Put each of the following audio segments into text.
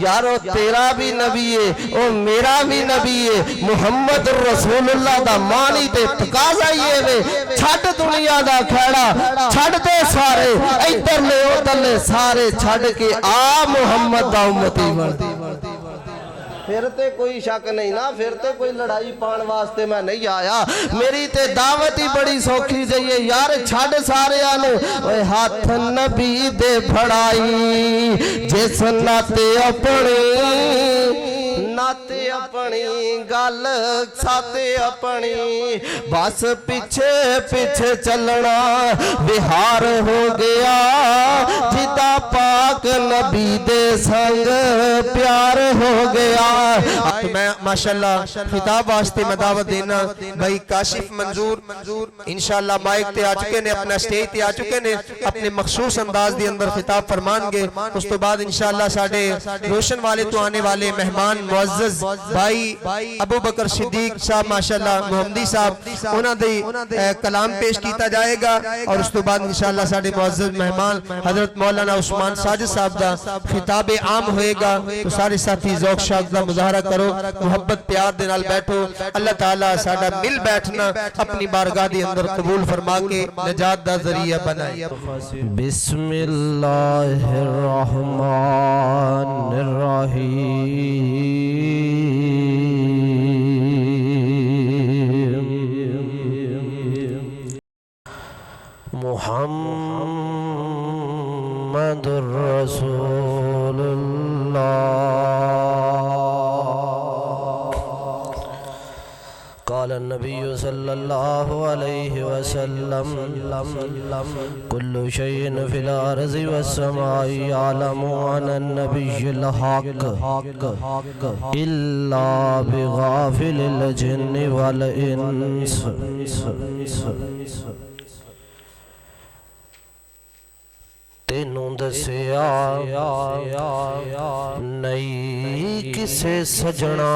यारो तेरा भी नबी है ओ मेरा भी नबी है मुहम्मद रसूलुल्लाह दा मानी ते तकाजा ये वे छड़ दुनिया दा खैड़ा छड़ दे सारे इधरले उधरले सारे छड़ के आ मुहम्मद दा उम्मती बन फिर ते कोई शक नहीं ना फिर ते कोई लड़ाई पाने वास्ते मैं नहीं आया मेरी ते दावत ही बड़ी सौखी जाइए यार छड़ सारे ओए हाथ नबी दे फड़ाई जिस नाते अपनी गल साते अपनी बस पीछे पीछे चलना विहार हो गया जिदा पाक नबी दे संग प्यार हो गया। तो मैं माशाल्लाह खिताब वास्ते मैं दावत देना भाई काशिफ मंजूर इंशाल्लाह माइक ते आ चुके ने अपना स्टेज ते आ चुके ने अपने मखसूस अंदाज दे अंदर खिताब फरमानगे। उस तो बाद इंशाल्लाह साडे रोशन वाले तो आने वाले मेहमान मुअज्जज भाई अबू बकर सिद्दीक साहब माशाल्लाह मोहम्मदी साहब उन्हां दे कलाम पेश किया जाएगा और उस तो बाद इंशाल्लाह साडे मुअज्जज मेहमान हजरत मौलाना उस्मान साजिद साहब दा खिताब आम होएगा। तो सारे साथी ज़ौक़ शौक़ दा मुज़ाहरा करो मोहब्बत प्यार दे नाल बैठो अल्लाह ताला साडा मिल बैठना अपनी बारगाह दे अंदर कबूल फरमा के नजात दा ज़रिया बनाए। बिस्मिल्लाहिर रहमानिर रहीम मुहम्मदुर रसूलुल्लाह क़ाल नबी सल्लल्लाहु अलैहि वसल्लम कुल्लु शैइन फिल अर्ज़ि वस्समाई यअलमु अन्न नबिय्युल हक़ इल्ला बिगाफिलिल जिन्नि वल इंस। तेनू दसिया नहीं किसे सजना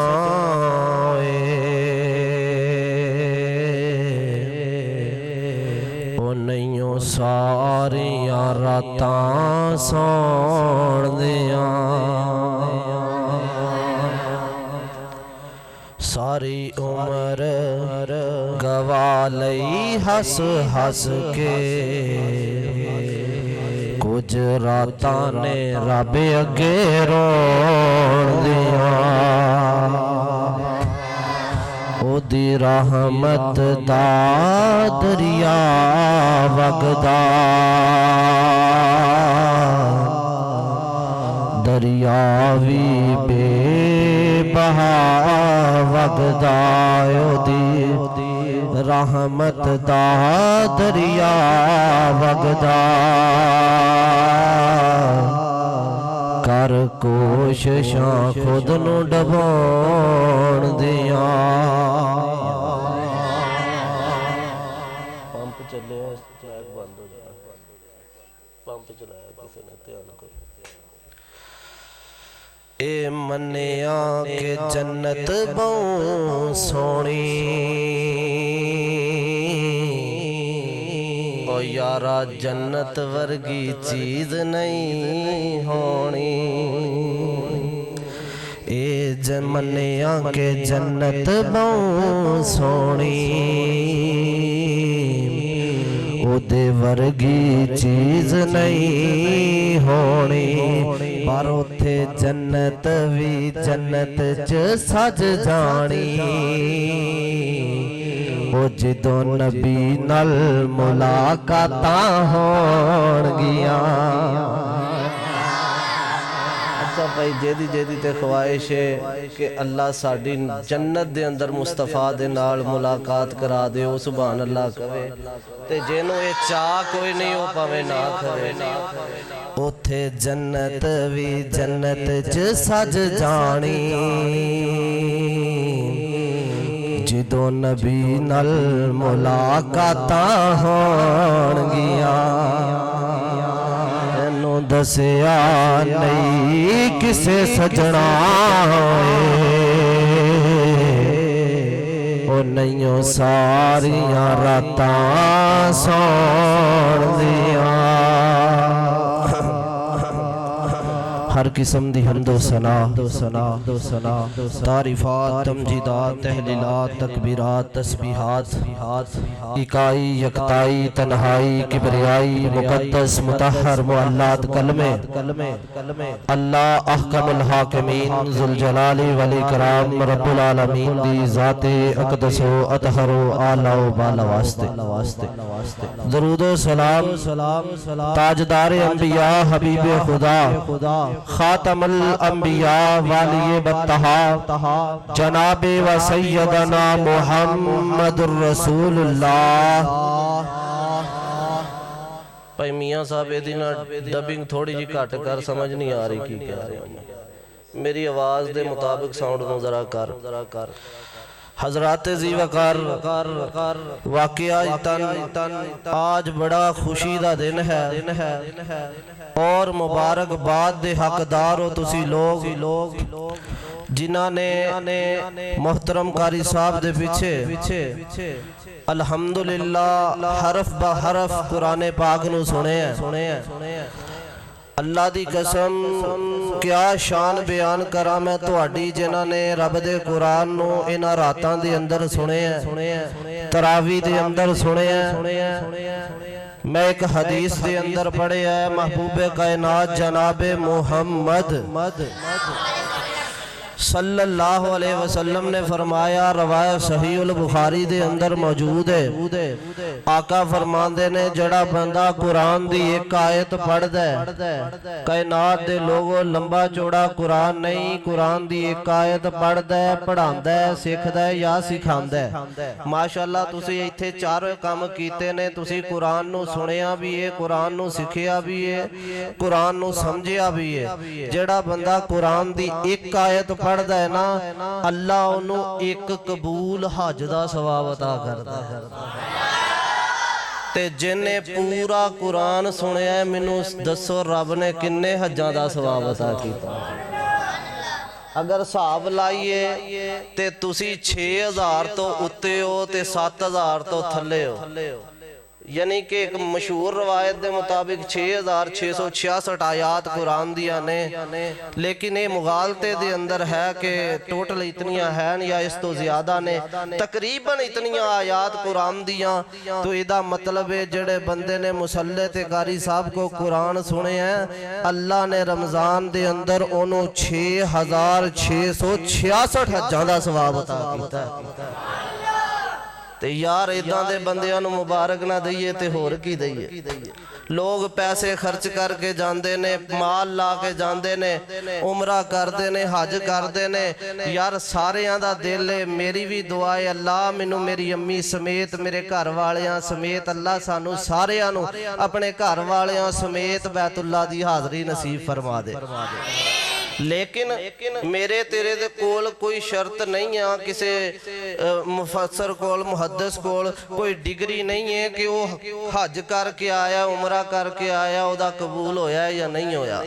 ओ नहीं सारिया रातां सौण दियां सारी उम्र गवा लई हस हस के कुछ रातां ने रब अगे रोण दियां ओदी रहमत दा दरिया वगदा दरिया भी बेबहा वगदा ओदी रहमत दा दरिया वगदा कर कोशिशां खुद नू डबाउण दियां। पंप चले ट्रैक बंद हो जाए पंप चलाया किसी ने ध्यान करो ए मन्निया के जन्नत बहु सोनी ओ यारा जन्नत वर्गी चीज नहीं होनी ए मन्निया के जन्नत बहु सोनी ओदे वर्गी चीज नहीं होनी पर उथे जन्नत भी जन्नत च सज जानी ओ जदों नबी नाल मुलाकातां होणगियां। अच्छा भाई जेदी जेदी ते ख्वाहिश है कि अल्लाह साडी जन्नत दे अंदर मुस्तफा दे नाल मुलाकात करा दे ओ सुभान अल्लाह कहे ते जेनू ये चाह कोई नहीं हो पावे ना करे उथे जन्नत भी जन्नत च सज जानी जदों नबी नाल मुलाकातां होणगियां। तैनू दसिया नहीं किसे सजना ओ नहीं सारिया रातां सौण दियां हर किस्म दी हम्दो सना तारीफात तमजीदात तहलीलात तकबीरात तस्बीहात इकाई यकताई तन्हाई किबरियाई मुकद्दस मुतहहर मुअल्लात कलमे अल्लाह अहकमुल हाकिमीन जुल जलाली वल इकराम रब्बुल आलमीन दी ज़ाते अक़दसो अतहरो आला व बाला वास्ते दरूदो सलाम ताजदार अंबिया हबीब खुदा खातमुल अंबिया वालिए बत्तहा जनाबे व सैयदना मुहम्मदुर रसूलुल्लाह। भाई मियाँ साहब ये दिन डबिंग थोड़ी जी घट कर, समझ नहीं आ रही की कह रहे हो। मेरी आवाज़ के मुताबिक साउंड को जरा कर। हजरात जी वकार वाकया आज बड़ा खुशी का दिन है और मुबारकबाद दे हकदार हो तुसी लोग जिन्हां ने मोहतरम कारी साहब दे पीछे अल्हम्दुलिल्लाह हरफ ब हरफ कुरान पाक नू सुने हैं। अल्लाह दी कसम क्या शान बयान करा मैं तुहाडी जिन्हां ने रब दे कुरान नू इन्हां रातां दे अंदर सुने हैं, तरावी दे अंदर सुने हैं। मैं एक हदीस दे अंदर पढ़े है महबूबे कायनात जनाबे मुहम्मद सल्लल्लाहु अलैहि वसल्लम ने फरमाया, रवायत सहीहुल बुखारी दे अंदर मौजूद है। आका फरमांदे ने जड़ा बंदा कुरान दी एक आयत पढ़दा है, कायनात दे लोगों लंबा चौड़ा कुरान नहीं, कुरान दी एक आयत पढ़दा है, पढ़ांदा है, सिखदा है या सिखांदा है। माशाअल्लाह तुसी इत्थे चारों काम कीते ने, तुसी कुरान नू सुनिया भी है, कुरान नू सिखिया भी है, कुरान नू समझिया भी है। जड़ा बंदा कुरान दी एक आयत पढ़दा है ना, अल्लाह उन्नू एक कबूल हज दा सवाब अता करदा है। ते जिन्ने पूरा कुरान सुनिया है, मैनू दसो रब ने किन्ने हज्जां दा सवाब अता कीता। अगर हिसाब लाइए ते तुसी 6000 तो उत्ते हो ते 7000 तो थल्ले हो, यानी कि एक मशहूर रवायत के मुताबिक 6666 आयात कुरान दिया ने, लेकिन ये मुगालते दे अंदर है कि टोटल इतनियां हैं या इस तो ज्यादा ने, तकरीबन इतनियां आयात कुरान दिया। तो इदा मतलब है जड़े बंदे ने मुसल्ले ते कारी साहब को कुरान सुने हैं, अल्लाह ने रमजान दे अंदर उन्होंने 6666 हज्जां दा सवाब अता कीता है। ते यार इदां दे बंदियां नू मुबारक ना दईए ते होर की दईए। लोग पैसे खर्च करके जाते ने, माल ला के जाते ने, उमरा करते ने, हज करते ने। यार सारियां दा दिल है, मेरी भी दुआ है अल्लाह मैनू मेरी अम्मी समेत मेरे घर वालियां समेत अल्लाह सानू सारियां नू अपने घर वालियां समेत बैतुल्लाह दी हाज़री नसीब फरमा दे। लेकिन मेरे तेरे दे कोल कोई शर्त नहीं है, किसी मुफस्सर कोल मुहद्दिस कोल कोई डिग्री नहीं है कि वो हज करके आया उमरा करके आया उदा कबूल होया या नहीं होया।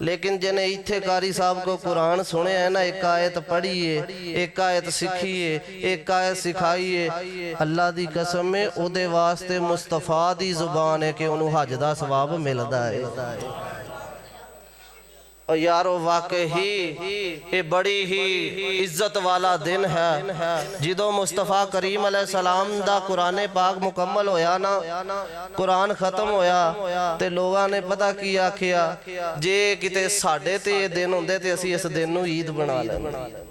लेकिन जिन्हें इत्थे कारी साहब को कुरान सुने है ना, एक आयत पढ़ी है, एक आयत सीखी है, एक आयत सिखाई है, अल्लाह दी कसम है उहदे वास्ते मुस्तफा दी जुबान है कि उन्होंने हज दा सवाब मिलदा है। और यारो वाकई ये बड़ी ही इज्जत वाला दिन है जिदों मुस्तफा करीम अलैहिस्सलाम दा कुरान पाक मुकम्मल होया ना, कुरान खत्म होया ते लोगों ने पता की आखिया, जे किते साडे ते ये दिन हुंदे ते असीं इस दिन नूं ईद बना लैंदे।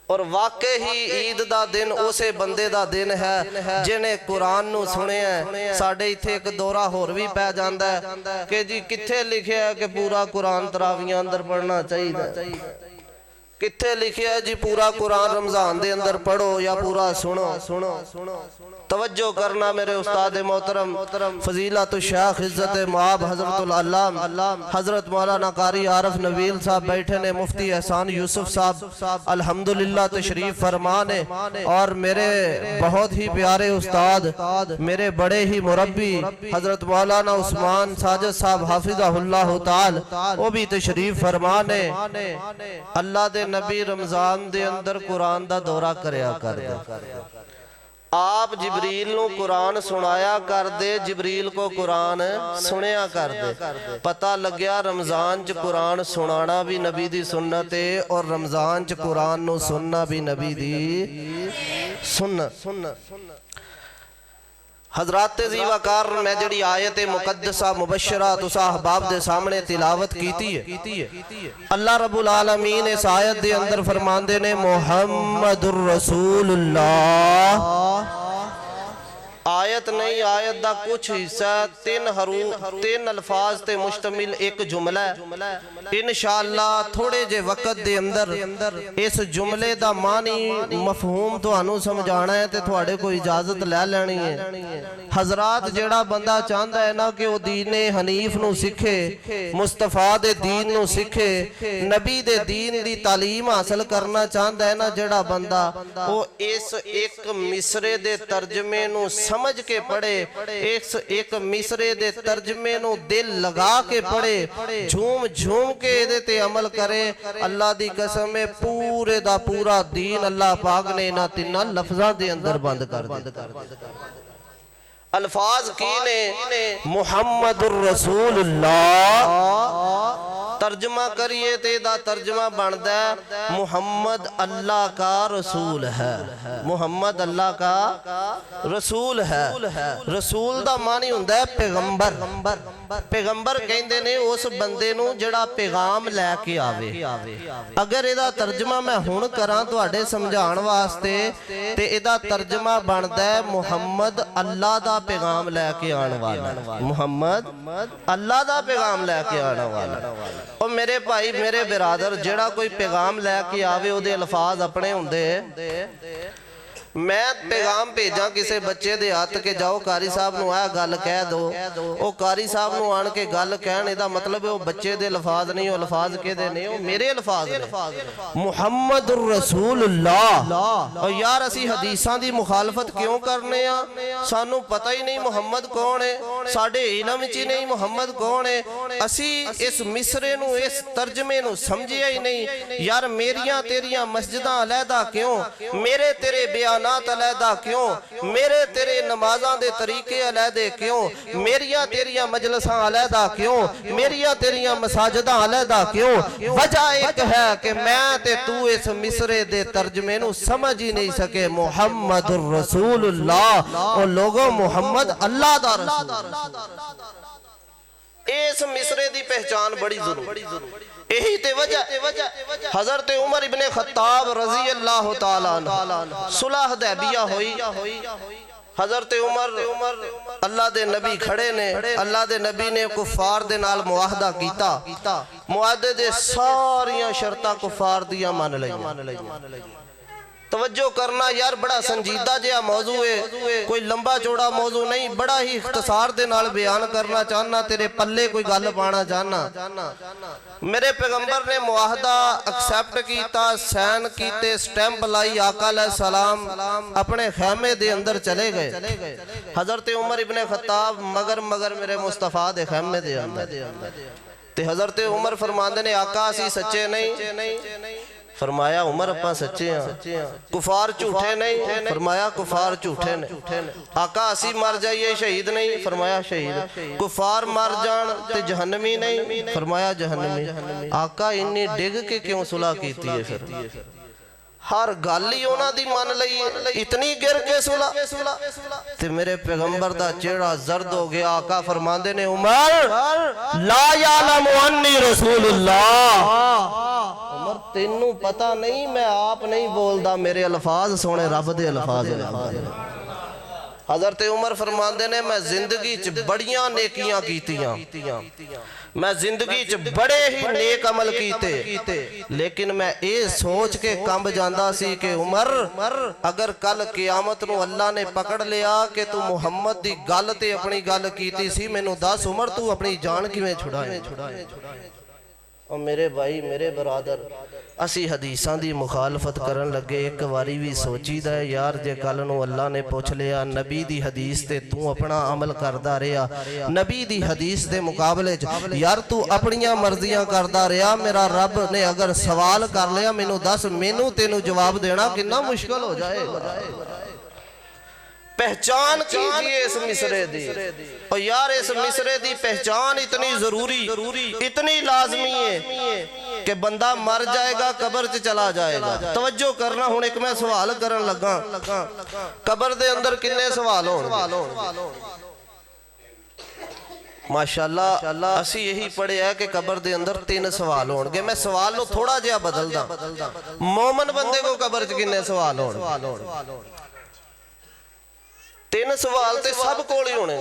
और वाकई ही ईद दा दिन उसे बंदे दा दिन है जिन्हें कुरान नू सुने है। साडे इत्थे एक दौरा होर भी पै जांदा है कि जी कित्थे लिखिया है कि पूरा कुरान तरावियां अंदर पढ़ना चाहिए, कित्थे लिखिया है जी पूरा कुरान रमजान दे अंदर पढ़ो या पूरा सुनो। तवज्जो करना मेरे उस्ताद मोहतरम फजीलत शेख इज्जत माब हजरतुल अल्लाम हजरत मौलाना कारी आरिफ नवील साहब बैठे ने, मुफ्ती एहसान यूसुफ साहब अल्हम्दुलिल्लाह तशरीफ फरमा ने, और मेरे बहुत ही प्यारे उस्ताद मेरे बड़े ही मुरब्बी हजरत मौलाना उस्मान साजिद साहब हाफिज़हुल्लाह ताला वो भी तशरीफ फरमा ने। अल्लाह दे नबी रमजान दे अंदर कुरान दा दौरा करया करदे, आप जिब्रील नू कुरान सुनाया कर दे, जिब्रील को कुरान सुनिया कर दे। पता लग्या रमजान च कुरान सुनाना भी नबी दी सुन्नत है और रमजान च कुरान नू सुनना भी नबी दी सुन्नत। हजरात जी वकार मैं जड़ी आयत मुकद्दसा मुबशरा तुसा अहबाब दे सामने तिलावत कीती है। अल्लाह रब्बुल आलमीन इस आयत दे अंदर फरमांदे ने मुहम्मदुर रसूलुल्लाह। आयत नहीं, आयत दा कुछ हिस्सा तीन अल्फाज ते मुश्तमिल एक जुमला है। इंशाअल्लाह थोड़े जे वक्त दे अंदर इस जुमले दा मानी मफहूम तुहानू समझाना है ते तुहाडे को इजाजत ले लेनी है। हजरात जेड़ा बंदा चाहता है ना कि वो दीने हनीफ नू सीखे, मुस्तफा दे दीन नू सीखे, नबी दे दीन दी तालीम हासिल करना चाहता है ना जेड़ा बंदा, वो इस एक मिसरे दे तर्जमे नू समझ के पढ़े, एक मिसरे दे तर्जमे नू दिल लगा के पढ़े, झूम झूम के इहदे ते अमल करे। अल्लाह दी कसम है पूरे दा पूरा दीन अल्लाह पाक ने इन्हां तिन्हां लफ्जां दे अंदर बंद कर दित्ता। अल्फाज की ने मुहम्मदुर रसूलुल्लाह। तर्जमा करिए ते दा तर्जमा बनता है मुहम्मद अल्लाह का रसूल है। मुहम्मद अल्लाह का रसूल है। रसूल दा मानी हुंदा है पैगंबर। पैगंबर कहंदे ने उस बंदे नू जेड़ा पैगाम लैके आवे। अगर इहदा तर्जमा मैं हुण करां तुहाडे समझाण वास्ते ते इहदा तर्जमा बनता है मुहम्मद अल्लाह दा पैगाम लैके आने वाला। मुहम्मद अल्लाह दा पैगाम लैके आने वाला। और मेरे भाई मेरे बिरादर जेड़ा कोई पैगाम लैके आवे ओदे अल्फाज अपने हुंदे। मैं पैगाम भेजा किसी बच्चे दे हथ के जाओ कारी साहब नू आ गल कह दो, ओ कारी साहब नू आन के गल कहण इहदा मतलब है वो बच्चे दे अल्फाज नहीं, वो अल्फाज किहदे ने, वो मेरे अल्फाज ने। मुहम्मदुर रसूलुल्लाह। और यार असी हदीसां दी मुखालफत क्यों करने आ? सानू पता ही नहीं मुहम्मद कौन है, साडे इलम विच ही नहीं मुहम्मद कौन है। असी इस मिसरे नू इस तर्जमे नू समझिया ही नहीं। यार मेरियां तेरियां मस्जिदां अलहदा क्यों, मेरे तेरे बयान अलहदा क्यों, मेरे तेरे नमाज़ां दे तरीके अलहदे क्यों, मेरिया तेरिया मजलसां अलहदा क्यों, मेरिया तेरिया मसाजिदां अलहदा क्यों? वजह एक है कि मैं ते तू इस मिसरे दे तर्जमे नू समझ ही नहीं सके। मुहम्मदुर रसूलुल्लाह। और लोगों मुहम्मद अल्लाह दा रसूल। इस मिसरे दी पहचान बड़ी जरूरी। यही ते वजह हजरत उमर इब्ने खत्ताब रजी अल्लाह तआला अन्हु सुलह हुदैबिया हुई। हजरत उमर अल्लाह दे नबी खड़े ने, अल्लाह दे नबी ने कुफार दे नाल मुआहदा कीता। मुआहदे दे सारियां शर्तां कुफार दियां मान लईयां। तवज्जो करना यार बड़ा संजीदा जिहा मौजू है, कोई लंबा चौड़ा मौजू नहीं, बड़ा ही इख्तिसार दे नाल बयान करना चाहना, तेरे पल्ले कोई गल पाना चाहना। मेरे पैगंबर ने मुआहदा एक्सेप्ट कीता, सैन कीते, स्टैंप लाई, आका अलैहिस्सलाम अपने खैमे दे अंदर चले गए। हजरत उमर इब्ने खत्ताब मगर मेरे मुस्तफा दे खैमे दे अंदर ते हजरत उमर फरमांदे ने आका असी सच्चे नहीं। फरमाया उमर अपा सच्चे हैं। कुफार झूठे नहीं। फरमाया कुफार झूठे ने। आका असी मर जाइए शहीद नहीं। फरमाया शहीद। कुफार मर जान ते जहन्नमी नहीं। फरमाया जहन्नमी। आका इन्नी डिग के क्यों सुलह कीती है? फिर हर गल ही उन्हां दी मन लई, इतनी गिर के सुलह ते मेरे पैगंबर दा चेहरा जर्द हो गया। आका फरमांदे ने उमर ला यालमु अन्नी रसूलुल्लाह। उमर तेनू पता नहीं मैं आप नहीं बोलदा, मेरे अल्फाज सोने रब दे अल्फाज ने। हजरत उमर फरमांदे ने मैं जिंदगी च बड़ियां नेकियां कीतियां, मैं जिंदगी च बड़े ही नेक अमल कीते, लेकिन मैं ये सोच के कंब जांदा सी कि उमर अगर कल क़यामत नूं अल्लाह ने पकड़ लिया कि तू मुहम्मद दी गल ते अपनी गल कीती सी, मैनू दस उमर तू अपनी जान किवें छुड़ाए? और मेरे भाई मेरे बरादर असी हदीसां दी मुखालफत करन लगे एक बारी भी सोचीदा है यार जे कल नूं अल्लाह ने पुछ लिया नबी दी हदीस ते तू अपना अमल करदा रहा, नबी दी हदीस दे मुकाबले च यार तू अपनियां मर्जियां करदा रहा, मेरा रब ने अगर सवाल कर लिया मैनू दस, मैनू तेनू जवाब देना कितना मुश्किल हो जाएगा। पहचान कीजिए इस मिसरे दी। और यार इस मिसरे दी पहचान इतनी जरूरी इतनी लाजमी है कि बंदा मर जाएगा कबर च चला जाएगा। तवज्जो करना, हुण एक मैं सवाल करन लगा, कबर दे अंदर किन्ने सवाल होणगे? माशाअल्लाह असी यही पढ़िया कि कबर दे अंदर 3 सवाल होणगे। मैं सवाल नो थोड़ा जिहा बदलदा, मोमन बंदे को कबर च किन्ने सवाल होणगे? 3 सवाल ते सब कोल ही होने।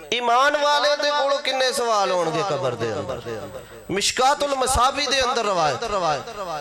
ईमान वाले दे कोल किन्ने सवाल होणगे कबर दे अंदर? मिशकातुल मसाबी दे अंदर रवायत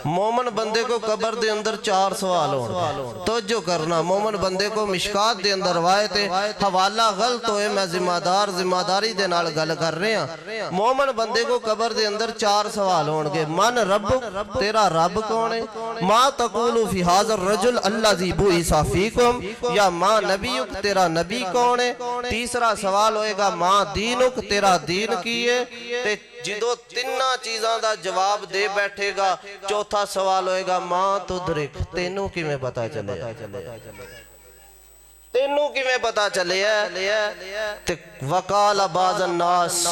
मोमन बंदे को कबर दे अंदर 4 सवाल होणगे। तवज्जो करना, मोमन बंदे को मिशकात दे अंदर रवायत है, हवाला गलत होए मैं जिम्मेदारी दे नाल गल कर रहा। मोमन बंदे को कबर दे अंदर 4 सवाल होणगे। मन रब, तेरा रब कौन है? मा तकूलु फी हाज़र रजुल अल्लज़ी बुइसा फीकुम, या मां नबीयुक, तेरा नबी कौन है? तीसरा सवाल होएगा मां दीनुक, तेरा दीन की है? ते जिदो 3 चीज़ां दा जवाब दे बैठेगा, चौथा सवाल होएगा मां तुदरिक, तेनू किवें पता चले? तेनू किवें पता चले? ते वकाल बाज़न नास,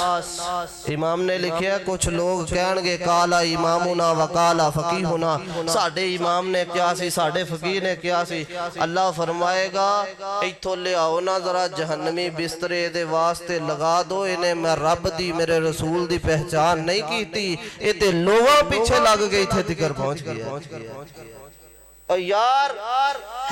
इमाम ने लिखिया कुछ लोग कहणगे काला इमामुना वकाला फकीहुना, साडे इमाम ने क्या सी, साडे फकीह ने क्या सी। अल्लाह फरमाएगा इथों ले आओ ना जरा जहन्नमी बिस्तरे दे वास्ते लगा दो, इन्हें मैं रब दी मेरे रसूल दी पहचान नहीं कीती, ये ते लोवां पीछे लग गए इत्थे तिकर पहुंच गया। और यार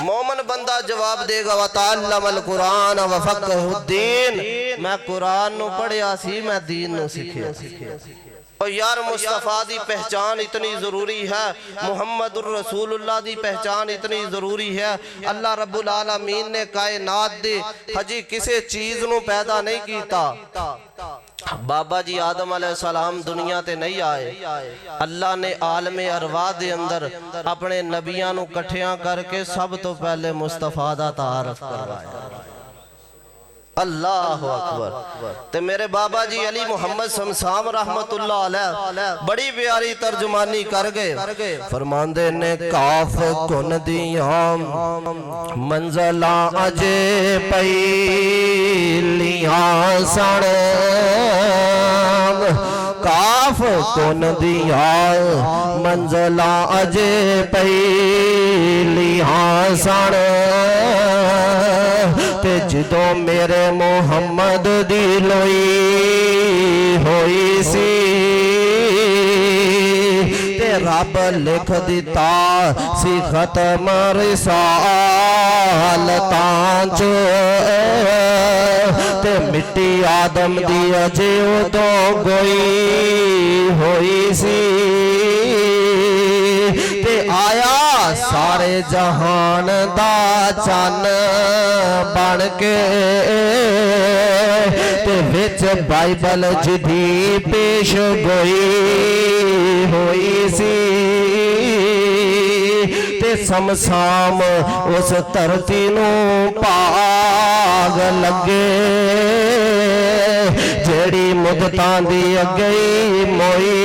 मोमन बंदा जवाब देगा वतअल्लमल कुरान व फ़क़हुद्दीन, मैं कुरान नु पढ़िया सी, मैं दीन नु सीखिया। और यार मुस्तफा दी पहचान इतनी जरूरी है, मुहम्मदुर रसूलुल्लाह दी पहचान इतनी जरूरी है। अल्लाह रब्बुल आलमीन ने कायनात दे हजी किसी चीज नु पैदा नहीं कीता। बाबा जी आदम अलैहिस्सलाम दुनिया ते नहीं आए, अल्लाह ने आलमे अरवाह दे अंदर अपने नबियां नु कट्ठियां करके सब तो पहले मुस्तफा दा तारफ करवाया। अल्लाह अकबर। ते मेरे बाबा जी अली मोहम्मद शमसाम रहमतुल्लाह अलैह बड़ी प्यारी तर्जुमानी कर गए। फरमांदे ने काफ कुन दिया मंज़ला अजे पईलियां सन, काफ कुन दिया मंज़ला अजे पईलियां सन, ते जदों मेरे मुहम्मद दी लोई होई सी, ते रब लिख दिता सी खत्म रिसालतां च, ते मिट्टी आदम दी अजे उदों गोई होई सी, ते आया सारे जहान दा चन बन के, ते विच बाइबल जिदी पेश गोई होई सी, ते समसाम उस धरती नू भाग लगे, जेड़ी मुदतां दी अगे मोई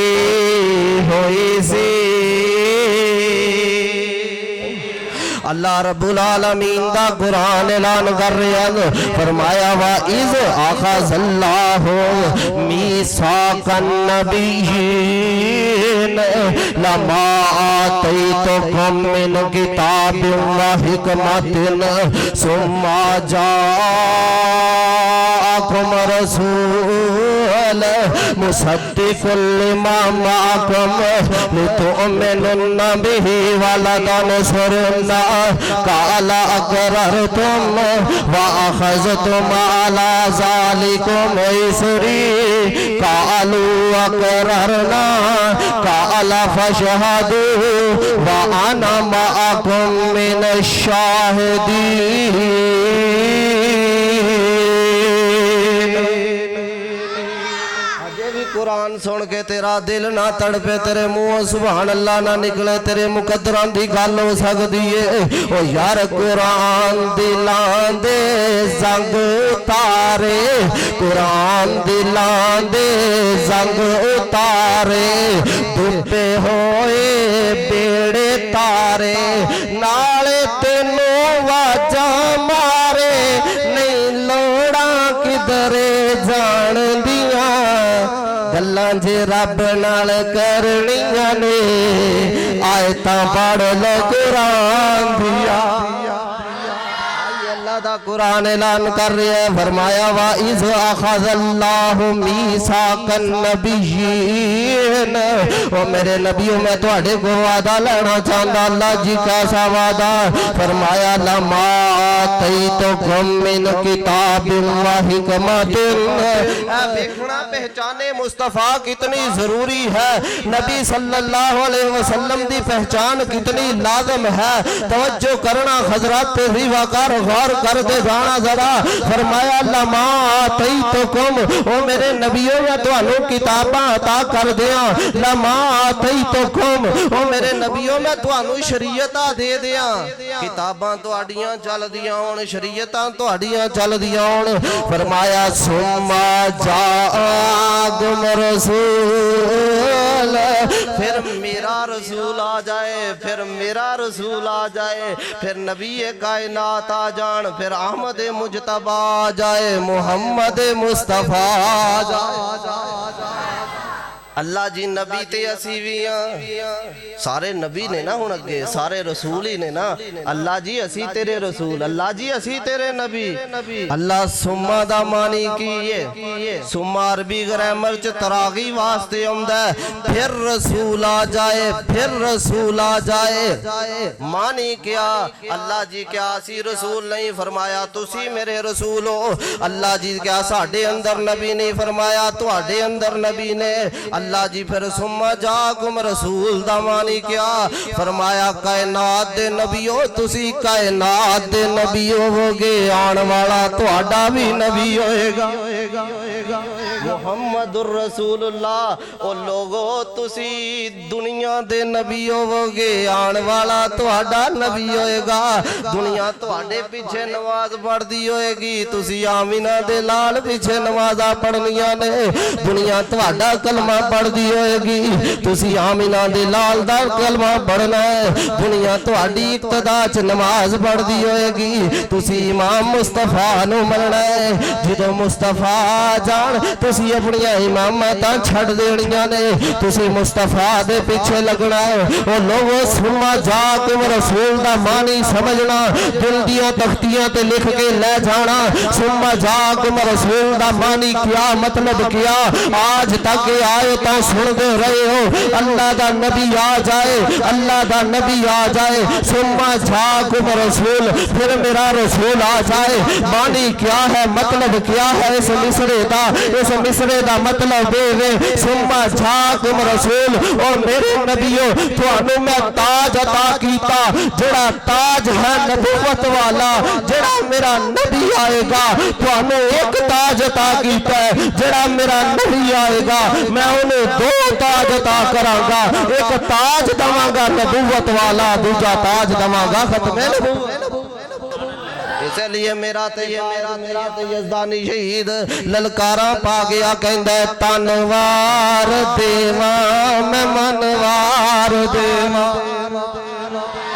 होई सी। अल्लाह रब्बुल आलमीन दा कुरान ऐलान कर रहा है, फरमाया वा इज़ अख़ज़ल्लाहु मीसाक़न नबिय्यीन लमा आतैतुकुम मिन किताबिन व हिकमतिन सुम्मा जाअकुम रसूल मुसद्दिक़ुल लिमा मअकुम लितु'मिनुन्ना बिही व लतनसुरुन्ना काला अक़ररतुम व अख़ज़तुम अला ज़ालिकुम इसरी कालू अक़ररना काला फ़शहदू व अना मअकुम मिनश शाहिदीन। कुरान सुन के तेरा दिल ना तड़पे, तेरे मुंह सुभान अल्लाह ना निकले, तेरे मुकद्दरां दी गल हो सकदी है। ओ यार कुरान दिलां दे जंग उतारे, कुरान दिलां दे जंग उतारे, डुबे होए बेड़े तारे, नाले तेनों वाजा मारे जे रब नाल करनियां ने आयतां पढ़ लो कुरान दिया। दा कुरान ऐलान कर रहा है, फरमाया वा इज़ अख़ज़ल्लाहु मीसाक़न नबिय्यीन, ओ मेरे नबियों मैं तुहाडे को वादा लेना चाहता। अल्लाह जी कैसा वादा? फरमाया लमा आतैतुकुम मिन किताबिन व हिकमतिन। देखना पहचाने मुस्तफ़ा कितनी जरूरी है, नबी सल्लल्लाहु अलैहि वसल्लम की पहचान कितनी लाजम है। तवज्जो करना हजरत भी वकार गौर कर दे जाना जरा। फरमाया लमा आतैतुकुम, ओ मेरे नबियों मैं तुहानू किताबां अता कर दिया। लमा आतैतुकुम, ओ मेरे नबियों मैं तुहानू शरीयतां दे दिया। किताबां तुहाडियां चलदियां होण, शरीयतां तुहाडियां चलदियां होण। फरमाया सुम्मा जाअकुम रसूल, फिर मेरा रसूल आ जाए, फिर मेरा रसूल आ जाए, फिर नबी कायनात आ जान, फिर अहमद मुजतबा आ जाए, मोहम्मद मुस्तफा आ जाए। अल्लाह जी नबी ते असी भी सारे नबी ने ना, हुण अगे सारे रसूल ही ने ना। अल्लाह जी असी तेरे रसूल, अल्लाह जी असी तेरे नबी। अल्लाह सुम्मा दा मानी की है, सुम्मा अरबी ग्रामर च तरागी वास्ते आउंदा है। फिर रसूल आ जाए, फिर रसूल आ जाए, मानी क्या? अल्लाह जी क्या असी रसूल नहीं? फरमाया तुसी मेरे रसूल हो। अल्लाह जी क्या साडे अंदर नबी नहीं? फरमाया तुहाडे अंदर नबी ने। अल्लाह जी फिर सुम्मा जाकुम रसूल दा मानी क्या? फरमाया कायनात दे नबीओ तुसी कायनात दे नबी होवोगे, आने वाला तुहाडा भी नबी होएगा। मुहम्मदुर रसूलुल्लाह, ओ लोगो तुसी दुनिया दे नबी होवोगे, आने वाला तुहाडा नबी होएगा। दुनिया तुहाडे पीछे नमाज पढ़दी होएगी, तुसी आमीना दे लाल पीछे नमाज़ां पढ़नियां ने। दुनिया तुहाडा कलमा पढ़दी होएगी, तुसी आमीना दे लाल दा कलमा पढ़ना है। दुनिया तुहाडी इक्तदा च नमाज पढ़दी होएगी, तुसी इमाम मुस्तफा नू मनना है। जदों मुस्तफा जान तुसी अपनियां इमामतां छड्ड देणियां ने, तुसी मुस्तफा दे पीछे लगना है। ओ लोगो सुम्मा जाकुम रसूल दा मानी समझना, दिल दियां तख्तियां ते लिख के ले जाना। सुम्मा जाकुम रसूल दा मानी क्या मतलब क्या? आज तक आए तो सुनते रहे हो, अल्लाह दा नबी आ जाए, अल्लाह दा नबी आ जाए, सुम्मा जाकुम रसूल, फिर मेरा रसूल आ जाए। मानी क्या है, मतलब क्या है इस मिसरे दा? इस मिसरे दा मतलब वे सुम्मा जाकुम रसूल, और मेरे नबियों तुहानू मैं ताज अता कीता, जेड़ा ताज है नबूवत वाला, जेड़ा मेरा नबी आएगा तुहानू एक ताज अता कीता है। जेड़ा मेरा नबी आएगा मैं उन्हें दो ताज अता करांगा, एक ताज दवांगा नबूवत वाला, दूजा ताज दवांगा खत्मे नबूवत। इसलिए मेरा ते यज़दानी शहीद ललकारा पा गया, कहंदा तनवार देवा मैं मनवार देवा।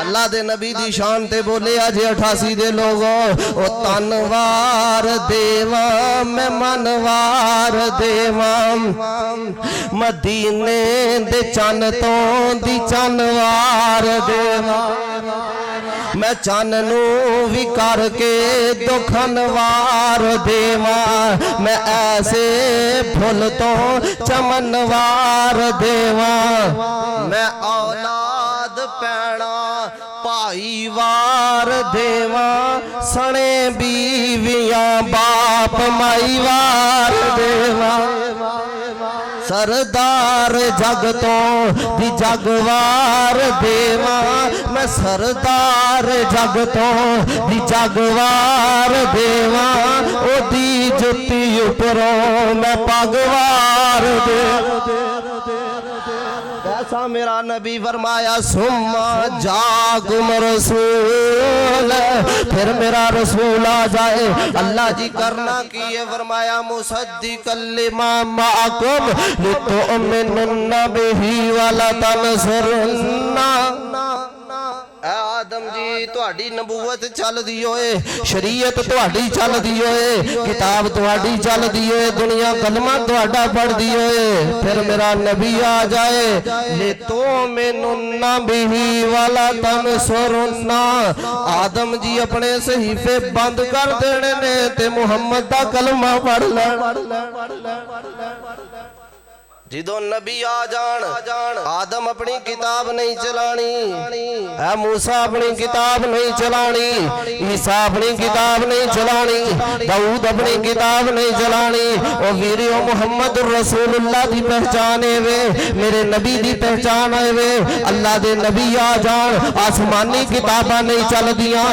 अल्लाह दे नबी दी शान ते बोले अज 88 दे लोगों, ओ तनवार देवा मैं मनवार देवा, मदीने दे चन तो दी चनवार देवा। मैं चन नू भी करके दुखनवार देवा, मैं ऐसे फुल तो चमनवार देवा। मैं औलाद पैणा भाई वार देवा, सने बीवियां बाप माई वार देवा। सरदार जग तो दी जगवार देवा, मैं सरदार जग तो दी जगवार देवा। ओदी जुत्ती उपरों मैं पगवार देवा। ऐसा मेरा नबी फरमाया सुम्मा जाकुम रसूल, फिर मेरा रसूल आ जाए। अल्लाह जी करना की है? फरमाया मुसद्दिक़ल लिमा माअकुम लितुअमिनुन्ना बिही व लतनसुरुन्ना। आदम जी ਤੁਹਾਡੀ ਨਬੂਵਤ ਚੱਲਦੀ ਹੋਏ, ਸ਼ਰੀਅਤ ਤੁਹਾਡੀ ਚੱਲਦੀ ਹੋਏ, ਕਿਤਾਬ ਤੁਹਾਡੀ ਚੱਲਦੀ ਹੋਏ, ਦੁਨੀਆ ਕਲਮਾ ਤੁਹਾਡਾ ਪੜਦੀ ਹੋਏ, फिर मेरा नबी आ जाए ले तो मैनू नबी वाला तन सुरना। आदम जी अपने सहीफे बंद कर देने ने ते मुहम्मद दा कलमा पढ़ ले। जिदों नबी आ जान आदम अपनी किताब नहीं चलानी, है मूसा अपनी किताब नहीं चलानी, ईसा अपनी किताब नहीं चलानी, दाऊद अपनी किताब नहीं चलानी। ओ वीरियो मुहम्मद रसूलुल्लाह दी पहचान है वे, मेरे नबी दी पहचान है वे। अल्लाह दे नबी आ जान आसमानी किताबां नहीं चलदियां।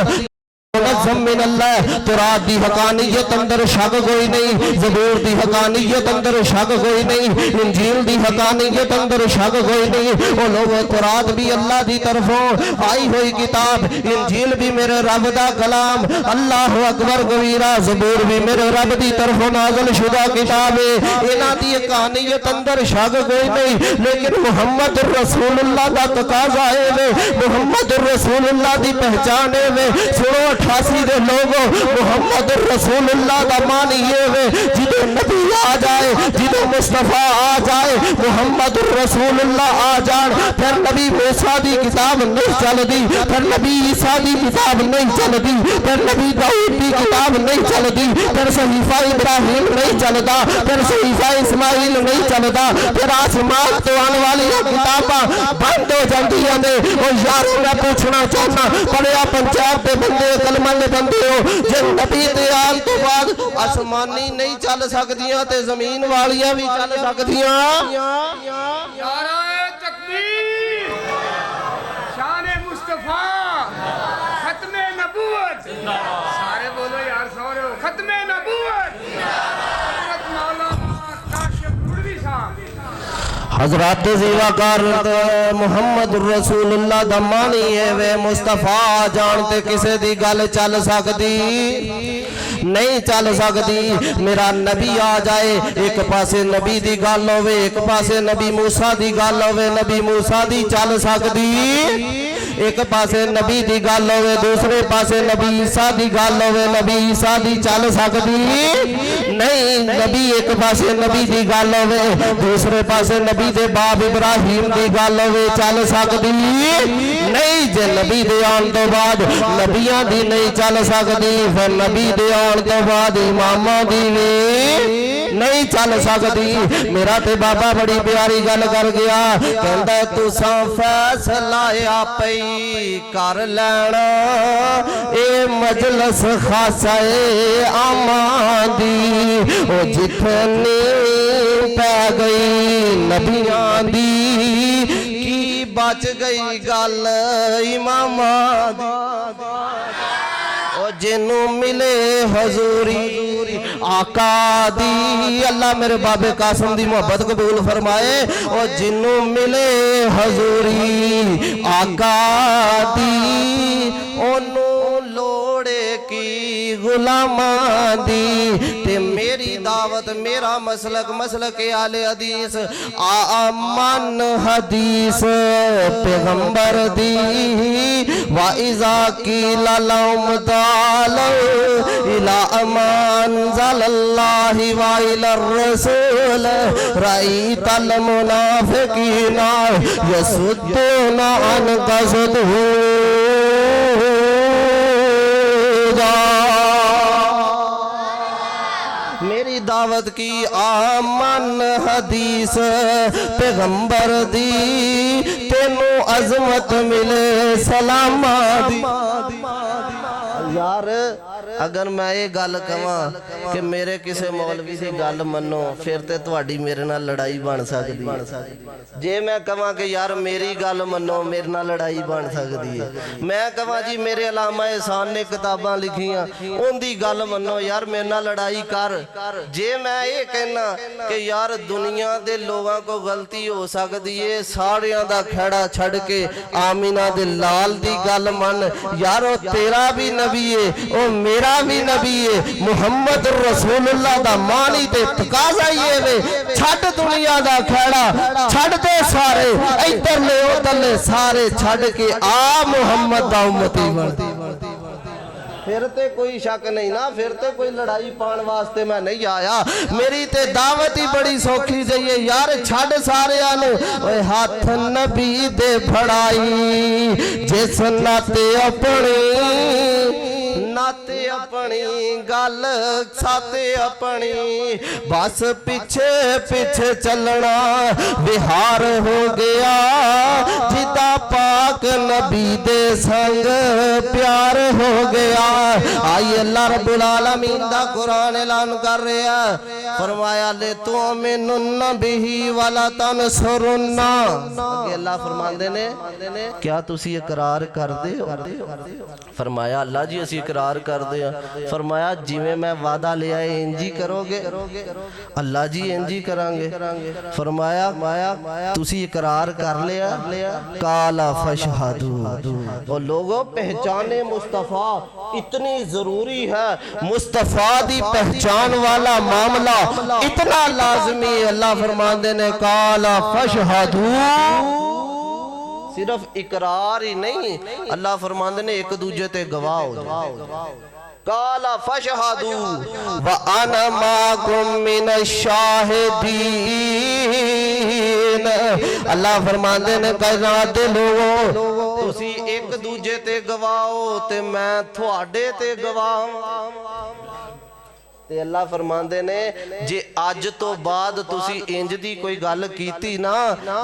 तौरात दी हकानियत अंदर शक कोई नहीं, ज़बूर दी हकानियत अंदर शक कोई नहीं, इंजील दी हकानियत अंदर शक कोई नहीं। ओ लोगो तौरात भी अल्लाह दी तरफों आई हुई किताब, इंजील भी मेरे रब दा कलाम, अल्लाह अकबर कबीरा, ज़बूर भी मेरे रब दी तरफों नाज़िल शुदा किताब है। इन्हां दी हकानियत अंदर शक कोई नहीं, लेकिन मुहम्मद रसूलुल्लाह दा तकाज़ा है वे, मुहम्मद रसूलुल्लाह दी पहचान है वे। सुनो 88 दे लोगों मुहम्मद रसूलुल्लाह दा मान ये वे, जिदों नबी आ जाए, जिदों मुस्तफा आ जाए, मुहम्मद रसूलुल्लाह आ जान, फिर नबी मूसा दी किताब नहीं चलदी, फिर नबी ईसा दी किताब नहीं चलदी, फिर नबी दाऊद दी किताब नहीं चलदी, फिर सहीफा इब्राहिम नहीं चलदा, फिर सहीफा इस्माइल नहीं चलदा, फिर आसमान तो आने वाली किताबां बंद हो जांदियां ने। ओ यार मैं पूछना चाहना, पढ़िया पंजाब दे बंदे कलमा दे बंदे हो, जे नबी दे आन तो बाद आसमानी नहीं चल सकदियां ते जमीन वालियां भी चल सकदियां। नारे तकबीर, शान मुस्तफा, खत्मे नबूवत, सारे बोलो यार सारे खत्मे नबूवत, मौलाना काशिफ गुरवी साहब हजरत जीवाकार मुहम्मद रसूलुल्लाह दा मानी है वे। मुस्तफा जानते किसे दी गल चल सकदी नहीं चल सकदी। मेरा नबी आ जाए, एक पासे नबी दी गल होवे, एक पासे नबी मूसा दी गल होवे, नबी मूसा दी चल सकदी, एक पासे नबी दी गल होवे, दूसरे पासे नबी ईसा दी गल होवे, नबी ईसा दी चल सकदी नहीं। नबी एक पासे नबी दी गल होवे, दूसरे पासे नबी दे बाप इब्राहिम दी गल होवे, चल सकदी नहीं। जे नबी दे आन तो बाद नबियां दी नहीं चल सकदी, फिर नबी दे आन तो बाद इमामां दी भी नहीं चल सकदी। मेरा ते बाबा बड़ी प्यारी गल कर गया, कहंदा तुसां फैसला आपे कर लेना, ए मजलस खासा ए आमां दी, ओ जितनी पै गई नबियां दी, की बच गई गल इमामां दी। जिन्नू मिले हजूरी आका दी, अल्लाह मेरे बाबे कासिम दी मोहब्बत कबूल फरमाए। और जिन्नू मिले हजूरी आका दी, ओनू लोड़े की गुलामा दी। ते मेरी दावत मेरा मसलक मसलक आले हदीस आमन हदीस पैगंबर दी। वाइजा की ललम दाल इला अमान जल्लाहि व इला रसूल राई तल मुनाफिकीना यसुद्दूना अन कसदू। मेरी दावत की आमन हदीस पैगंबर दी, तेनू अजमत मिले सलामा दी। यार अगर मैं ये गल कहां कि मेरे किसी मौलवी की गल मनो, फिर तो तुहाडी मेरे नाल लड़ाई बन सकती। जे मैं कहां कि यार मेरी गल मनो, मेरे नाल लड़ाई बन सकती है। मैं कहां जी मेरे अलामा एहसान ने किताबां लिखियां, उनकी गल मनो, यार मेरे नाल लड़ाई कर। जे मैं ये कहना कि यार दुनिया के लोगों को गलती हो सकती है, सारियां दा खड़ा छड़ के आमीना दे लाल दी गल मन, यार ओ तेरा भी नबी है, ओ मेरा मेरा भी नबी है मुहम्मद रसूलुल्लाह दा मानी ते तकाजा ये वे छड़ दुनिया दा खेड़ा छड़ दे सारे इधरले उधरले सारे छड़ के आ मुहम्मद दा उम्मती बन फिर ते कोई शक नहीं ना फिर ते कोई लड़ाई पाने वास्ते मैं नहीं आया मेरी ते दावत ही बड़ी सौखी जाइए यार छड़ सारियां नु ओए हाथ नबी दे फड़ाई जिस नाते अपनी गल साते अपनी बस पीछे पीछे चलना बिहार हो गया जिदा पाक नबी दे संग प्यार हो गया आई अल्लाह रब्बुल आलमीन दा कुरान ऐलान कर रहा है फरमाया ले तू मिनुन बिही वाला तनसुरुन्ना अल्लाह फरमांदे ने क्या तुसी इकरार करदे हो फरमाया अल्लाह जी असी इकरार करदे हां फरमाया जिवें मैं वादा लिया है इंजी करोगे अल्लाह जी इंजी करांगे फरमाया तुसी इकरार कर लिया काला फशहदू ओ लोगों पहचाने मुस्तफा इतनी जरूरी है मुस्तफा दी पहचान वाला मामला इतना लाजमी अल्लाह फरमाते ने काला फशहदू सिर्फ इकरार ही नहीं अल्लाह फरमाते ने एक दूजे ते गवाह हो जाओ काला फशहदू व अना माकुम मिनश शाहिदीन अल्लाह फरमाते ने कायनात दे लोगो तुसी एक दूजे ते गवाओ ते मैं थोड़े ते गवाह ते अल्लाह फरमाते ने जे अज तो बाद तुसी इंज दी कोई गल कीती ना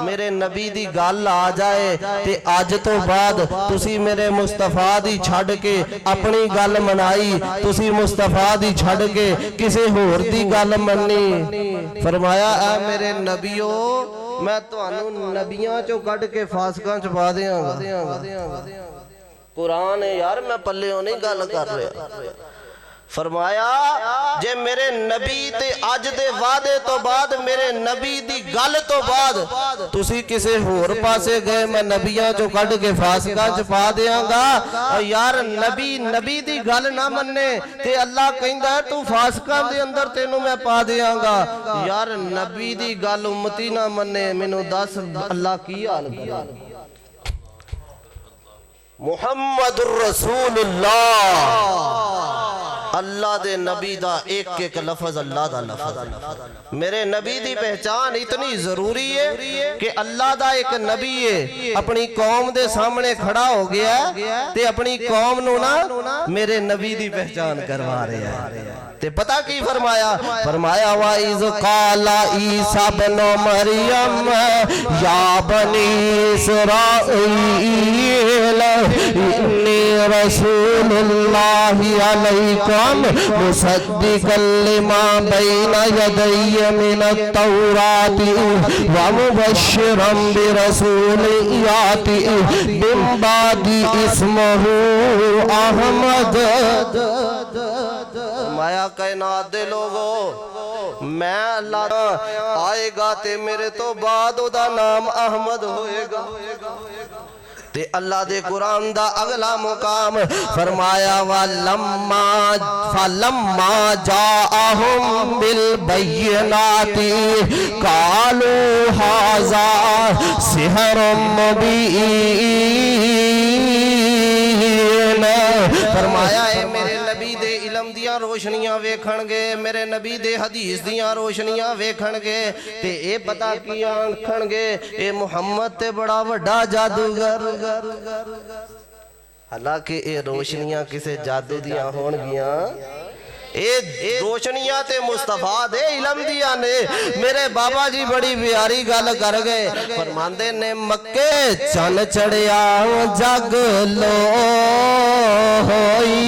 मेरे नबी दी गल आ जाए ते अज तो बाद तुसी मेरे मुस्तफा दी छड़ के अपनी गल मनाई तुसी मुस्तफा दी छड़ के किसी होर दी गल मन्नी फरमाया ऐ मेरे नबियो मैं तुहानू नबियां चों कढ के फासकां च पा देंगा कुरान है यार मैं पल्लेओं नहीं गल कर रहा फरमाया जे मेरे नबी ते अज दे वादे तो बाद मेरे नबी दी गल तो बाद तुसी किसी होर पासे गए मैं नबियां चो कढ के फासकां च पा देंगा यार नबी दी गल ना मन्ने ते अल्लाह कहंदा है तू फासकां दे अंदर तेनू मैं पा देंगा यार नबी दी गल उम्मती ना मन्ने मैनू दस अल्लाह की हाल करे मुहम्मदुर रसूलुल्लाह अल्लाह दे नबी दा एक एक लफज अल्लाह दा लफज मेरे नबी दी पहचान इतनी जरूरी है कि अल्लाह दा एक नबी है अपनी कौम दे सामने खड़ा हो गया ते अपनी कौम नू ना मेरे नबी दी पहचान करवा रहा है ते पता की फरमाया वाइज काला ईसा बिन मरियम या बनी इस्राईल इन्नी रसूलुल्लाहि अलैकुम मुसद्दिकल लिमा बैना यदैय मिनत तौराति व मुबश्शिरम बिरसूलिन याति मिन बादी इस्मुहु अहमद माया कायनात दे लोगो मैं अल्लाह आएगा ते मेरे तो बाद ओदा नाम अहमद होएगा ते अल्लाह दे कुरान दा अगला मुकाम फरमाया फलम्मा जाअहुम बिल बय्यिनाति कालू हाज़ा सिहरुम मुबीन फरमाया है मेरे नबी दे इलम दियां रोशनियां वेखणगे मेरे नबी दे हदीस दियां रोशनियां वेखणगे ते ए पता की आखणगे ए मुहम्मद ते बड़ा वड्डा जादूगर हालांकि ए रोशनियां किसे जादू दियां होणगियां ए रोशनियां ते मुस्तफा दे इलम दियां ने मेरे बाबा जी बड़ी प्यारी गल कर गए फरमांदे ने मक्के चन चढ़िया जग लो होई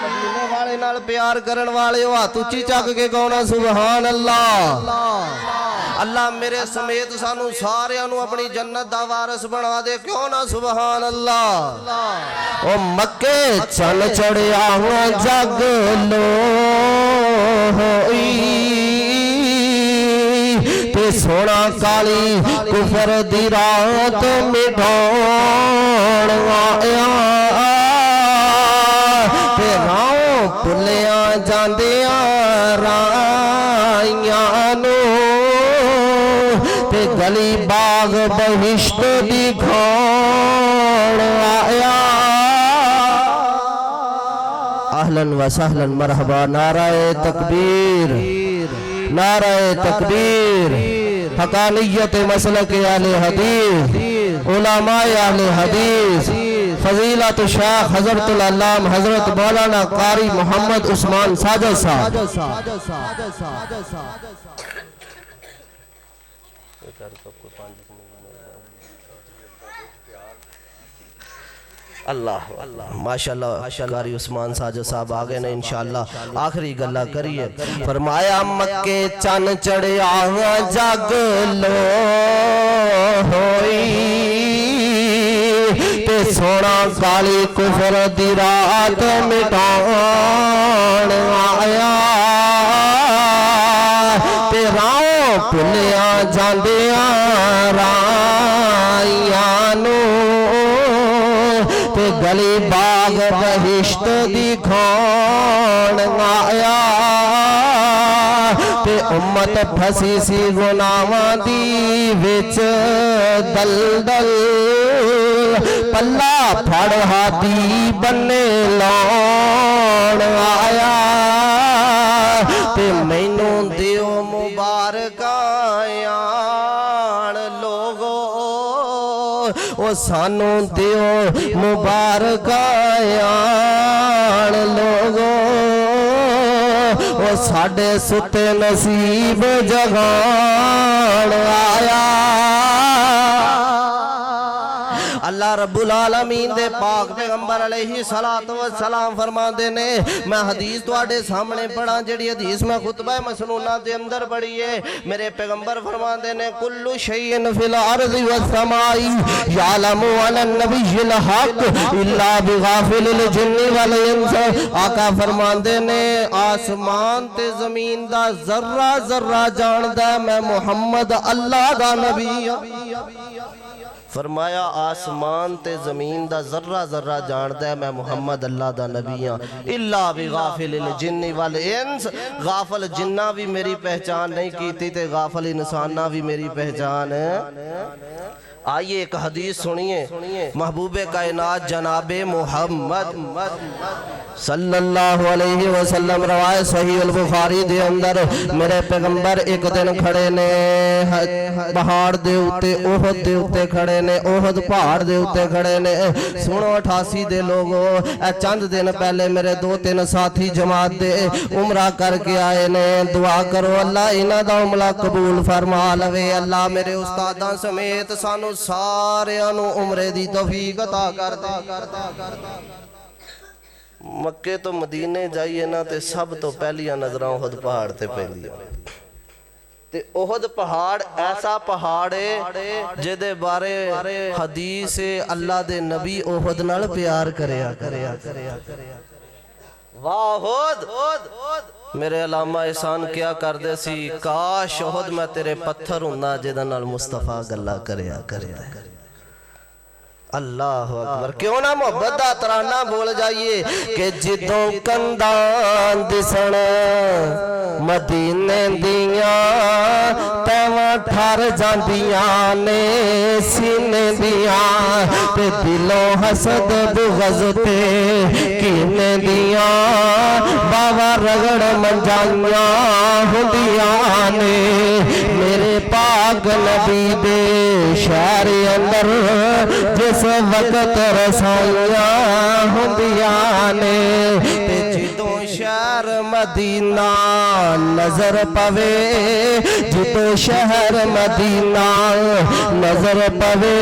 मदीने वाले नाल प्यार करन वाले हो हाथ उच्ची चक के कहना सुभान अल्लाह अल्लाह मेरे समेत सानू सारियां नू अपनी जन्नत दा वारिस बना दे क्यों ना सुभान अल्लाह ओ मक्के चल चढ़िया जग लो होई ते सोना काली कुफर दी रात मिटाउण आया गली बाग बहिश्त दिखाण आया। अहलन व सहलन मरहबा। नाराए तकबीर, नाराए तकबीर। हकानियत मसलक आले हदीस, उलमाए आले हदीस, फजीलत शाह हजरतुल अल्लाम हजरत मौलाना कारी मोहम्मद उस्मान साजद साहब। अल्लाह अल्लाह माशाल्लाह कारी उस्मान साजद साहब आ गए ने इंशाअल्लाह। आखिरी गल्ला करिए। फरमाया मक्के चन चढ़िया जग लो होई ते सोना काली कुफर दी रात मिटाण आया। ते राहों भुलिया जांदियां राइयां नू ते गली बाग बहिश्त दिखाण आया। ते उम्मत फसी सी गुनाहां दी विच दलदल पल्ला फड़ हाथी बन्ने लाउण आया। ते मैनू दिओ मुबारकां लोगो ओ सानू दिओ मुबारकां लोगो ओ साडे सुते नसीब जगाण आया। अल्लाह रब्बुल आलमीन दे पाक पैगंबर अलैहि सलातो व सलाम फरमाते ने। मैं हदीस तुहाडे सामने पढ़ा जेड़ी हदीस मैं खुतबा मसनूना दे अंदर पढ़ी है। मेरे पैगंबर फरमाते ने कुल्लु शैइन फिल अर्ज़ि वस समाई यालमु अन नबिय्युल हक इल्ला बिगाफिलिल जिन्नि वल इंस। आका फरमाते ने आसमान ते जमीन दा जर्रा जर्रा जानदा मैं मुहम्मद अल्लाह दा नबी। फरमाया आसमान ते जमीन दा जर्रा जर्रा जानदा है मैं मुहम्मद अल्लाह दा नबी हां। इल्ला बिगाफिलिल जिन्नि वल इंस। गाफल जिन्ना भी मेरी पहचान नहीं कीती ते गाफल इंसाना भी मेरी पहचान। आइए एक हदीस सुनिए। महबूबे कायनात जनाबे मुहम्मद सल्लल्लाहु अलैहि वसल्लम रवायत सही अल बुखारी दे अंदर मेरे पैगंबर एक दिन खड़े ने पहाड़ दे उत्ते ओहद दे उत्ते खड़े ने। ओहद पहाड़ दे उत्ते खड़े ने। सुनो 88 दे लोगो चंद दिन पहले मेरे 2-3 साथी जमात दे उमरा करके आए ने। दुआ करो अल्लाह इन्हां दा उमरा कबूल फरमा लवे। अल्लाह मेरे उस्तादां समेत सानू सारियां नू उमरे दी तौफीक अता कर दे। मक्के तो मदीने जाइए ना ते सब तो पहलियां नजरां ओहद पहाड़ ते पैंदियां। ते ओहद पहाड़ ऐसा पहाड़ है जिहदे बारे हदीस अल्लाह दे नबी ओहद नाल प्यार करया। वाह ओहद मेरे अलामा एहसान क्या करदे सी। काश ओहद मैं तेरे पत्थर हुंदा जिहदे नाल मुस्तफा गल्ला करया। अल्लाह अकबर। क्यों ना मोहब्बत दा तराना बोल जाइए कि जिदों कंधां दिसण मदीने दियां तवां ठर जांदियां ने सीने दियां। ते दिलों हसद बुग़ज़ ते कीने दियां बावा रगड़ मंजाइयां हुंदियां ने। मेरे पाक नबी दे शहर अंदर जिस वक्त रसाइयां हुंदियां ने। ते जिदों शहर मदीना नजर पवे जिदों शहर मदीना नजर पवे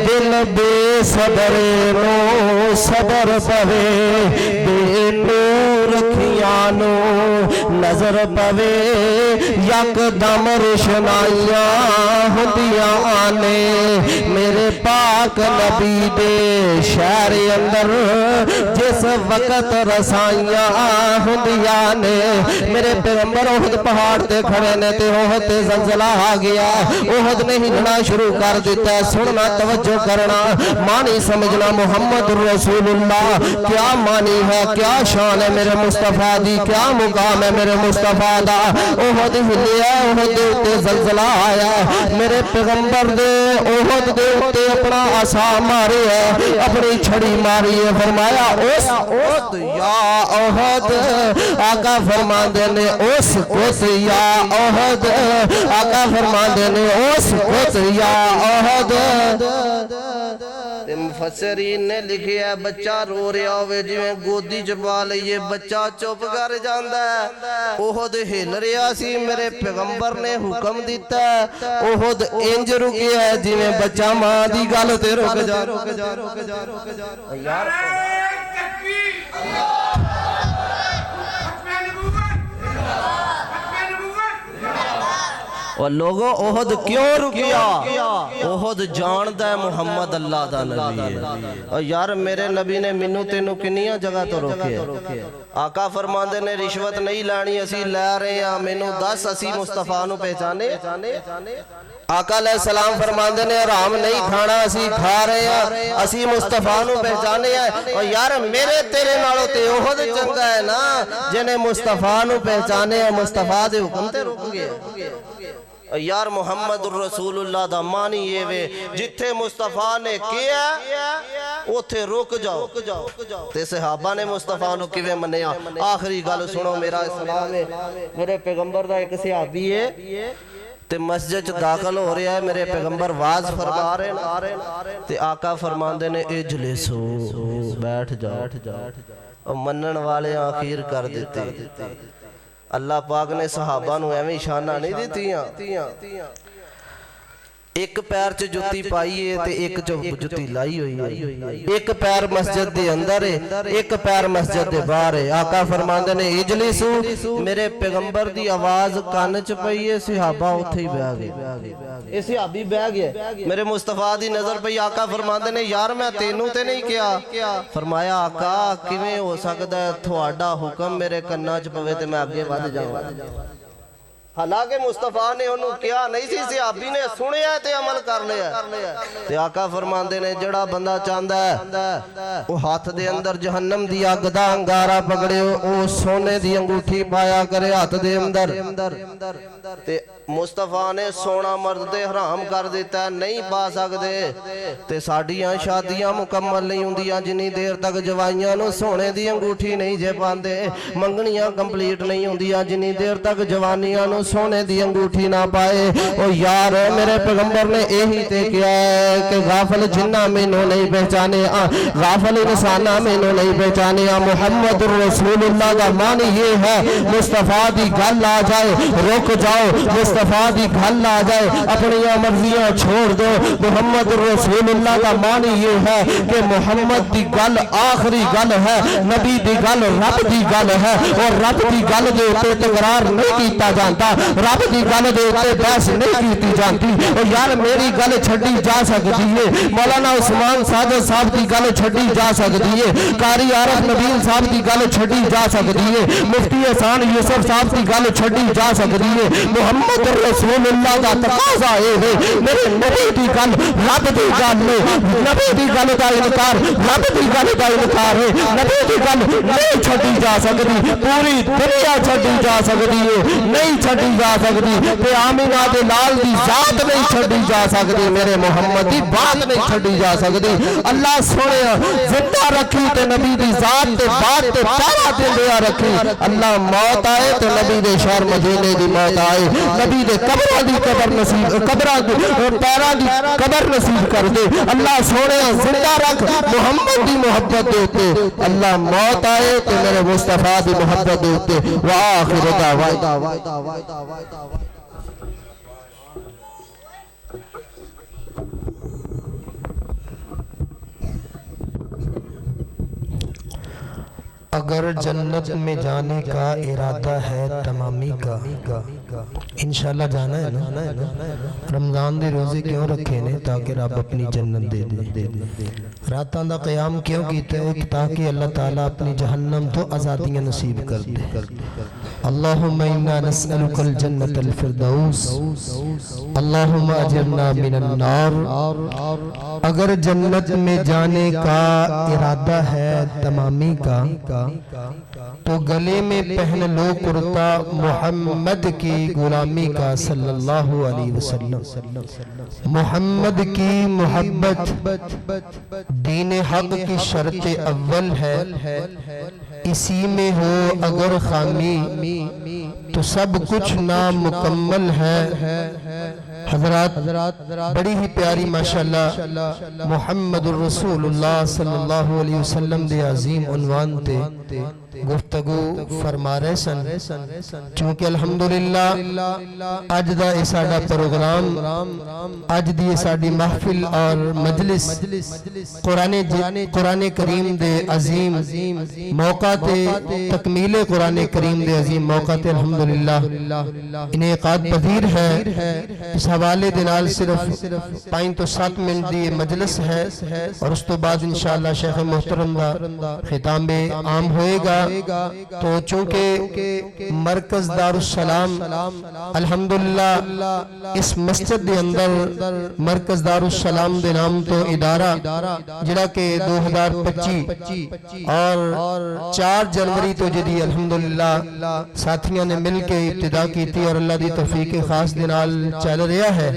दिल बेसबरे नो सबर पवे बेनूर अखियां नो नजर पवे यकदम रोशनाइयां हुंदियां ने। मेरे पाक नबी दे शहर अंदर जिस वक्त रसाइयां हुंदियां ने। मेरे पैगंबर ओहद पहाड़ ते खड़े ने ते ओहद ते ज़लज़ला आ गया। ओहद ने हिलना शुरू कर दिता। सुनना तवज्जो करना मानी समझना मुहम्मद रसूलुल्लाह क्या मानी है क्या शान है मेरे मेरे मुस्तफा दी क्या मुकाम है मेरे मुस्तफा दा ओहद हिलिया ओहद दे उत्ते ज़लज़ला आया मेरे पैगंबर दे ओहद दे उत्ते अपना आसा मारे है अपनी छड़ी मारी है फरमाया उस ओहद या ओहद आका फरमांदे ने उस या ओहद आका फरमांदे ने उस या ओहद मुफस्सिरीन ने लिखिया बच्चा रो रहा होवे जिवें गोदी च पा लईए बच्चा चुप कर जांदा है ओहद हिल रहा सी मेरे पैगंबर ने हुक्म दिता ओहद इंज रुकिया जिवें बच्चा मां दी गल ते रुक जा यार और लोगों ओहद क्यों रुकिया ओहद जानदा है मुहम्मद अल्लाह दा नबी है और यार मेरे नबी ने मैनू तेनू किन्नियां जगह तो रोके आका फरमांदे ने रिश्वत नहीं लानी असी लै रहे हां मैनू दस असी मुस्तफा नू पहचाने आका अलैहिस्सलाम फरमांदे ने हराम नहीं खाना असी खा रहे हैं असी मुस्तफा नू पहचाने हैं और यार मेरे तेरे नालों ते ओहद चंगा है ना जिन्हें मुस्तफा नू पहचाने है मुस्तफा दे हुक्म ते रुक गए यार मुहम्मद रसूलुल्लाह दा मानी ये वे जिथे मुस्तफा ने किया उथे रुक जाओ ते सहाबा ने मुस्तफा नु किवें मन्निया आखिरी गल सुनो मेरा इस्लाम है मेरे पैगंबर दा एक सहाबी है ते मस्जिद च दाखिल हो रहा है मेरे पैगंबर वाज फरमा रहे ते आका फरमांदे ने इजलिसो बैठ जा और मनन वाले आखिर कर देते अल्लाह पाक ने सहाबा नू एवें शाना नहीं दित्तियां एक पैर च जुत्ती पाई है ते एक च जुत्ती लाई हुई है एक पैर मस्जिद दे अंदर है एक पैर मस्जिद दे बाहर है आका फरमांदे ने इजलिसु मेरे पैगंबर दी आवाज कान च पई है सहाबा उथे ही बैठ गए ए सहाबी बैठ गए मेरे मुस्तफा दी नजर पई आका फरमांदे ने यार मैं तेनू ते नहीं किया फरमाया आका किवें हो सकदा है तुहाडा हुक्म मेरे कन्ना च पवे ते मैं आगे वध जावां हालांकि मुस्तफा ने उन्होंने क्या नहीं सी सहाबी ने सुनिया ते अमल कर लिया ते आका फरमांदे ने जड़ा बंदा चाहता है वो हाथ दे अंदर जहन्नम दी अग दा अंगारा पकड़े ओ सोने दी अंगूठी पाया करे हाथ दे अंदर ते मुस्तफा ने सोना मर्द दे हराम कर दिता नहीं पा सकते ते साडियां शादियां मुकम्मल नहीं हुंदियां जिन्नी देर तक जवाइयां नु सोने दी अंगूठी नहीं जे पांदे मंगनियां कंप्लीट नहीं हुंदियां जिन्नी देर तक जवानियां नु सोने दी अंगूठी ना पाए ओ यार मेरे पैगंबर ने यही ते किया है कि गाफिल जिन्ना मैनू नहीं पहचाने गाफिल इंसाना मैनू नहीं पहचाने मुहम्मद रसूलुल्लाह का मानी ये है मुस्तफा दी गल आ जाए रुक जाओ मुस्तफा दी गल आ जाए अपनी मर्जियां छोड़ दो मुहम्मद रसूलुल्लाह का मानी ये है कि मुहम्मद दी गल आखिरी गल है नबी दी गल रब दी गल है और रब दी गल दे उत्ते तकरार नहीं कीता जाता रब की गल दे उत्ते बहस नहीं की जाती और यार मेरी गल छड़ी जा सकती है मौलाना उस्मान सादत साहब की गल छड़ी जा सकती है कारी आरफ नबील साहब की गल छड़ी जा सकती है मुफ्ती एहसान यूसुफ साहब की गल छड़ी जा सकती है मुहम्मद रसूलुल्लाह का तकाजा है मेरे नबी की गल रब की गल है नबी की गल का इनकार रब की गल का इनकार है नबी की गल नहीं छड़ी जा सकती पूरी दुनिया छड़ी जा सकती है नहीं छड़ी जा सकती ते आमिना दे लाल दी जात नहीं छड़ी जा सकती मेरे मोहम्मद दी बात नहीं छड़ी जा सकती अल्लाह सोने जिंदा रखी ते नबी दी जात ते बात ते पैरा दिंदिया रखी अल्लाह मौत आए ते नबी दे शहर मदीने दी मौत आए नबी दे कब्रां दी कब्र नसीब कब्रां दी पैरा दी कब्र नसीब कर दे अल्लाह सोने जिंदा रख मोहम्मद दी मोहब्बत दे उत्ते अल्लाह मौत आए ते मेरे मुस्तफा दी मोहब्बत दे उत्ते वा आखिर दावा अगर जन्नत में जाने का इरादा है तमामी का इंशाल्लाह जाना है ना रमजान दे रोजे क्यों रखे ने ताकि रब अपनी जन्नत दे दे रातां दा क़याम क्यों कीता है ताकि अल्लाह ताला अपनी जहन्नम तो आज़ादियां नसीब कर दे अल्लाहुम्मा इन्ना नस्अलुकल जन्नतल फिरदौस अल्लाहुम्मा अजिरना मिनन नार अगर जन्नत में जाने का इरादा है तमामी का तो गले में पहन लो कुर्ता मोहम्मद की गुलामी का सल्लल्लाहु अलैहि वसल्लम। मोहम्मद की मोहब्बत दीन हक की शर्त अव्वल है, इसी में हो अगर खामी तो सब कुछ नामुकम्मल है। हजरात बड़ी ही प्यारी माशाअल्लाह मुहम्मदुर रसूलुल्लाह सल्लल्लाहु अलैहि वसल्लम दे अजीम उन्वान ते गुफ्तगू फरमा रहे सन। चूंकि अल्हम्दुलिल्लाह अज दा ये साडा प्रोग्राम, अज दी ये साडी महफिल और मजलिस कुरान करीम दे अजीम मौका ते तकमीले कुरान करीम दे अजीम मौका ते अल्हम्दुलिल्लाह इनेकाद पजीर है। इस हवाले दे नाल सिर्फ 5 तो 7 मिनट दी मजलिस है और उस तो बाद इंशाअल्लाह शेख मोहतरम दा खिताबे आम होएगा। तो चूंकि मरकज दारुस्सलाम अल्हम्दुलिल्लाह इस मस्जिद दे अंदर मरकज दारुस्सलाम दे नाम तो इदारा जिहड़ा के 2025 और 4 जनवरी तो जिहदी अल्हम्दुलिल्लाह साथियों ने मिल के इब्तिदा की थी और अल्लाह दी तौफीक खास दे नाल चल रहा है।